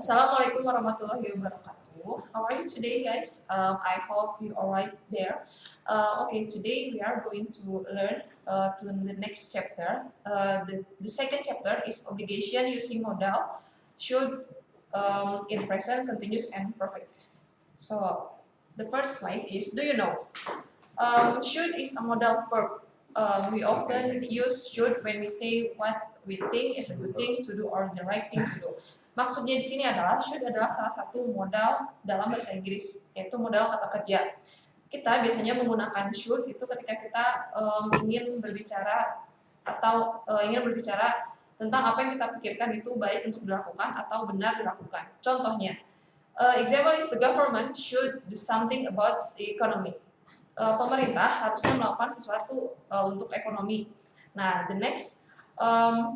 Assalamualaikum warahmatullahi wabarakatuh. How are you today, guys? I hope you are right there. Okay, today we are going to learn to the next chapter. The second chapter is obligation using modal should in present, continuous, and perfect. So the first slide is, do you know? Should is a modal verb. We often use should when we say what we think is a good thing to do or the right thing to do. Maksudnya di sini adalah should adalah salah satu modal dalam bahasa Inggris, yaitu modal kata kerja. Kita biasanya menggunakan should itu ketika kita ingin berbicara atau ingin berbicara tentang apa yang kita pikirkan itu baik untuk dilakukan atau benar dilakukan. Contohnya, example is the government should do something about the economy. Pemerintah harusnya melakukan sesuatu untuk ekonomi. Nah, the next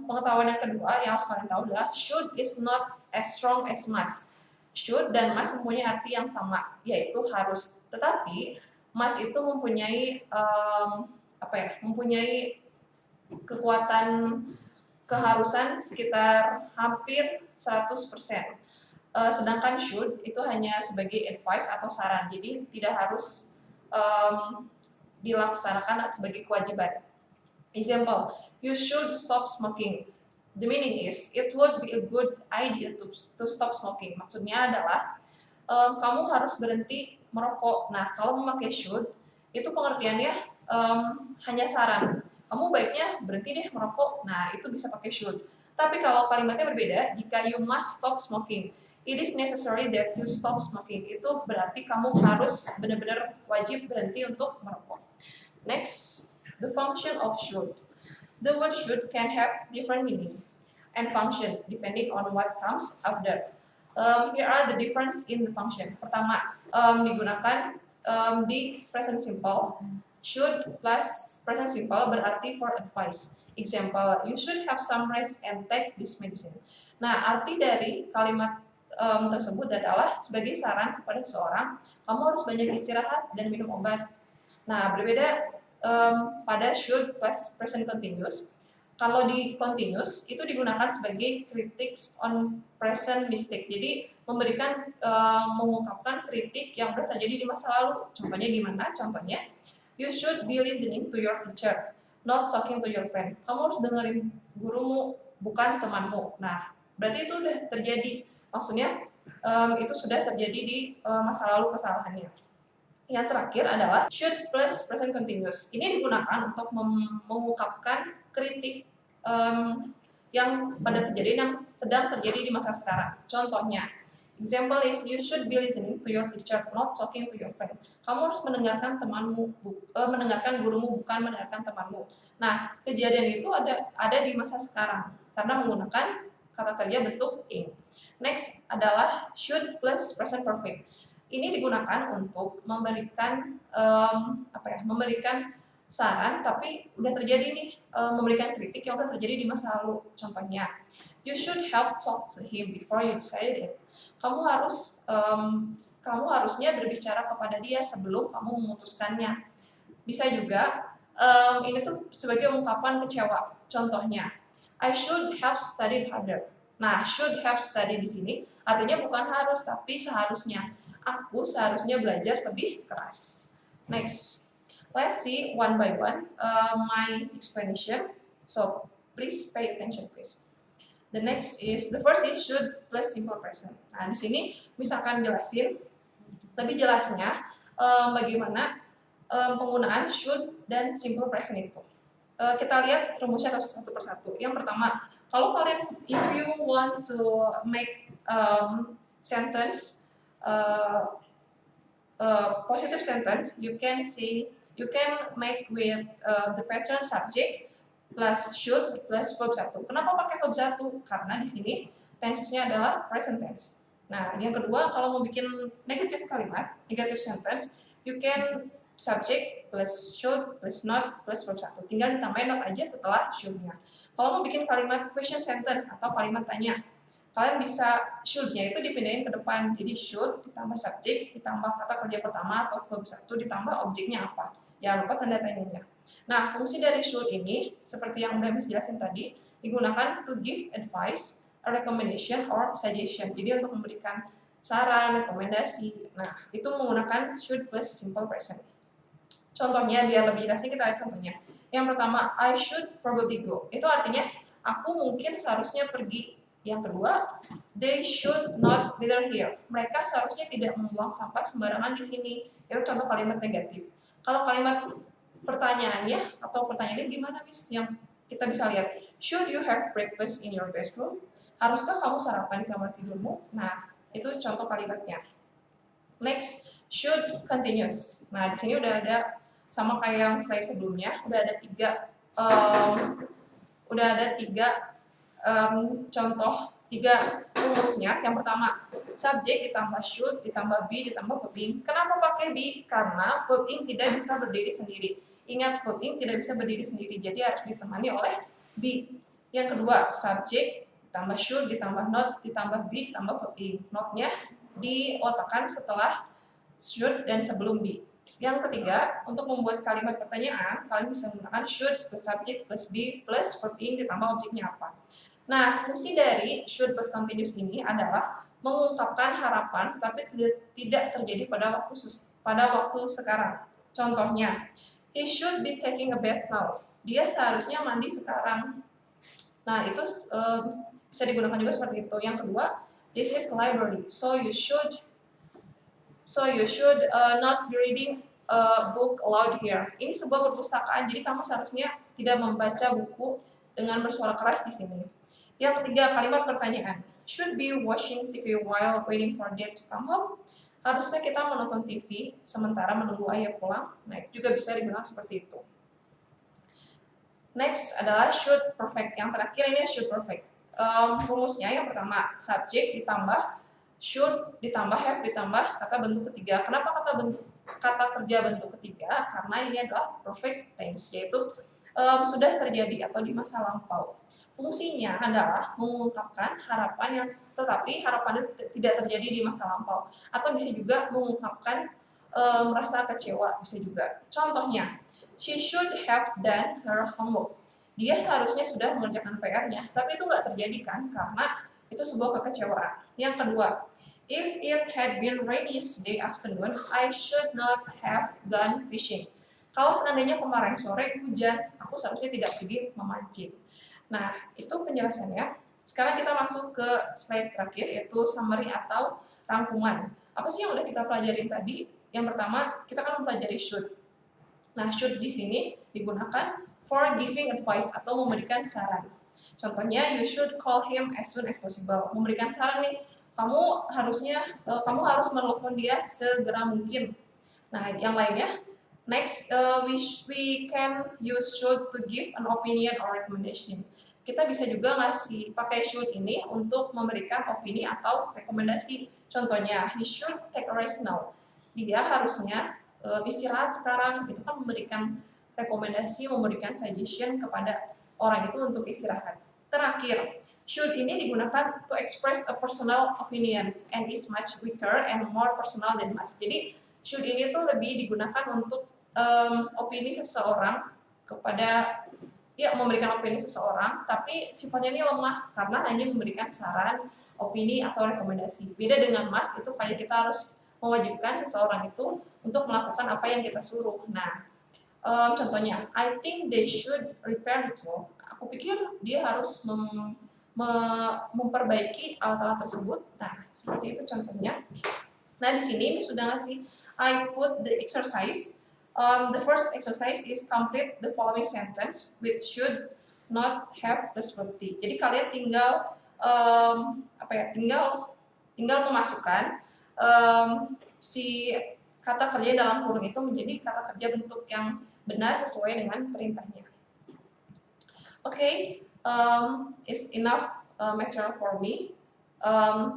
pengetahuan yang kedua yang harus kalian tahu adalah should is not as strong as must. Should dan must mempunyai arti yang sama, yaitu harus. Tetapi must itu mempunyai mempunyai kekuatan keharusan sekitar hampir 100%. Sedangkan should itu hanya sebagai advice atau saran, jadi tidak harus dilaksanakan sebagai kewajiban. Example, you should stop smoking. The meaning is, it would be a good idea to stop smoking. Maksudnya adalah, kamu harus berhenti merokok. Nah, kalau memakai should, itu pengertiannya hanya saran. Kamu baiknya berhenti deh merokok. Nah, itu bisa pakai should. Tapi kalau kalimatnya berbeda, jika you must stop smoking, it is necessary that you stop smoking. Itu berarti kamu harus benar-benar wajib berhenti untuk merokok. Next, the function of should. The word should can have different meaning and function depending on what comes after. Here are the difference in the function. Pertama, digunakan di present simple. Should plus present simple berarti for advice. Example, you should have some rest and take this medicine. Nah, arti dari kalimat tersebut adalah sebagai saran kepada seseorang, kamu harus banyak istirahat dan minum obat. Nah, berbeda pada should plus present continuous. Kalau di continuous itu digunakan sebagai critics on present mistake. Jadi mengungkapkan kritik yang sudah terjadi di masa lalu. Contohnya gimana? Contohnya, you should be listening to your teacher, not talking to your friend. Kamu harus dengerin gurumu, bukan temanmu. Nah, berarti itu sudah terjadi. Maksudnya itu sudah terjadi di masa lalu kesalahannya. Yang terakhir adalah should plus present continuous. Ini digunakan untuk mengungkapkan kritik yang sedang terjadi di masa sekarang. Contohnya, example is you should be listening to your teacher, not talking to your friend. Kamu harus mendengarkan mendengarkan gurumu, bukan mendengarkan temanmu. Nah, kejadian itu ada di masa sekarang karena menggunakan kata kerja bentuk ing. Next adalah should plus present perfect. Ini digunakan untuk memberikan memberikan saran, tapi udah terjadi nih, memberikan kritik yang udah terjadi di masa lalu. Contohnya, you should have talked to him before you decided it. Kamu harusnya berbicara kepada dia sebelum kamu memutuskannya. Bisa juga ini tuh sebagai ungkapan kecewa. Contohnya, I should have studied harder. Nah, should have studied di sini artinya bukan harus, tapi seharusnya. Aku seharusnya belajar lebih keras. Next, let's see one by one my explanation. So, please pay attention, please. The first is should plus simple present. Nah, di sini misalkan jelasin lebih jelasnya bagaimana penggunaan should dan simple present itu. Kita lihat rumusnya satu persatu. Yang pertama, kalau kalian, if you want to make sentence positive sentence, you can make with the pattern subject plus should plus verb 1. Kenapa pakai verb 1? Karena di sini tensesnya adalah present tense. Nah, yang kedua, kalau mau bikin negative kalimat, negative sentence, you can subject plus should plus not plus verb 1. Tinggal ditambahin not aja setelah should-nya. Kalau mau bikin kalimat question sentence atau kalimat tanya, kalian bisa should-nya itu dipindahin ke depan. Jadi should ditambah subjek, ditambah kata kerja pertama atau verb 1, ditambah objeknya apa. Jangan lupa tanda tanyanya. Nah, fungsi dari should ini, seperti yang udah Miss jelasin tadi, digunakan to give advice a recommendation or suggestion. Jadi untuk memberikan saran, rekomendasi. Nah, itu menggunakan should plus simple present. Contohnya biar lebih jelasnya kita lihat contohnya. Yang pertama, I should probably go. Itu artinya aku mungkin seharusnya pergi. Yang kedua, they should not litter here. Mereka seharusnya tidak membuang sampah sembarangan di sini. Itu contoh kalimat negatif. Kalau kalimat pertanyaannya atau pertanyaannya gimana, Miss? Yang kita bisa lihat, should you have breakfast in your bedroom? Haruskah kamu sarapan di kamar tidurmu? Nah, itu contoh kalimatnya. Next, should continuous. Nah, di sini udah ada sama kayak yang slide sebelumnya, udah ada contoh tiga rumusnya. Yang pertama, subjek ditambah should ditambah be ditambah verb ing. Kenapa pakai be? Karena verb ing tidak bisa berdiri sendiri. Ingat, verb ing tidak bisa berdiri sendiri, jadi harus ditemani oleh be. Yang kedua, subjek ditambah should ditambah not ditambah be ditambah verb ing. Not-nya diletakkan setelah should dan sebelum be. Yang ketiga, untuk membuat kalimat pertanyaan, kalian bisa menggunakan should plus subject plus be plus verb ing ditambah objeknya apa. Nah, fungsi dari should plus continuous ini adalah mengungkapkan harapan tetapi tidak terjadi pada waktu sekarang. Contohnya, he should be taking a bath now. Dia seharusnya mandi sekarang. Nah, itu bisa digunakan juga seperti itu. Yang kedua, this is the library, so you should not be reading a book aloud here. Ini sebuah perpustakaan, jadi kamu seharusnya tidak membaca buku dengan bersuara keras di sini. Yang ketiga, kalimat pertanyaan. Should be watching TV while waiting for dad to come home. Haruskah kita menonton TV sementara menunggu ayah pulang? Nah, itu juga bisa digunakan seperti itu. Next adalah should perfect. Yang terakhir ini should perfect. Rumusnya yang pertama, subjek ditambah should ditambah have ditambah kata bentuk ketiga. Kenapa kata kerja bentuk ketiga? Karena ini adalah perfect tense, yaitu sudah terjadi atau di masa lampau. Fungsinya adalah mengungkapkan harapan yang tetapi harapan itu tidak terjadi di masa lampau, atau bisa juga mengungkapkan merasa kecewa, bisa juga. Contohnya, she should have done her homework. Dia seharusnya sudah mengerjakan PR-nya, tapi itu nggak terjadi kan, karena itu sebuah kekecewaan. Yang kedua, if it had been rainy yesterday afternoon, I should not have gone fishing. Kalau seandainya kemarin sore hujan, aku seharusnya tidak pergi memancing. Nah, itu penjelasannya. Sekarang kita masuk ke slide terakhir, yaitu summary atau rangkuman. Apa sih yang udah kita pelajarin tadi? Yang pertama, kita kan mempelajari should. Nah, should di sini digunakan for giving advice atau memberikan saran. Contohnya, you should call him as soon as possible. Memberikan saran nih, kamu harus menelpon dia segera mungkin. Nah, yang lainnya, next, we can use should to give an opinion or recommendation. Kita bisa juga pakai should ini untuk memberikan opini atau rekomendasi. Contohnya, he should take a rest now. Dia harusnya istirahat sekarang. Itu kan memberikan rekomendasi, memberikan suggestion kepada orang itu untuk istirahat. Terakhir, should ini digunakan to express a personal opinion and is much weaker and more personal than must. Jadi, should ini tuh lebih digunakan untuk opini seseorang memberikan opini seseorang, tapi sifatnya ini lemah karena hanya memberikan saran, opini atau rekomendasi. Beda dengan must, itu kayak kita harus mewajibkan seseorang itu untuk melakukan apa yang kita suruh. Nah, contohnya, I think they should repair the tool. Aku pikir dia harus memperbaiki alat-alat tersebut. Nah, seperti itu contohnya. Nah, di sini sudah ngasih I put the exercise. The first exercise is complete the following sentence with should not have plus verb T. Jadi kalian tinggal tinggal memasukkan si kata kerja dalam kurung itu menjadi kata kerja bentuk yang benar sesuai dengan perintahnya. Okay, it's enough material for me.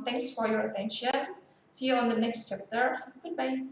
Thanks for your attention. See you on the next chapter. Goodbye.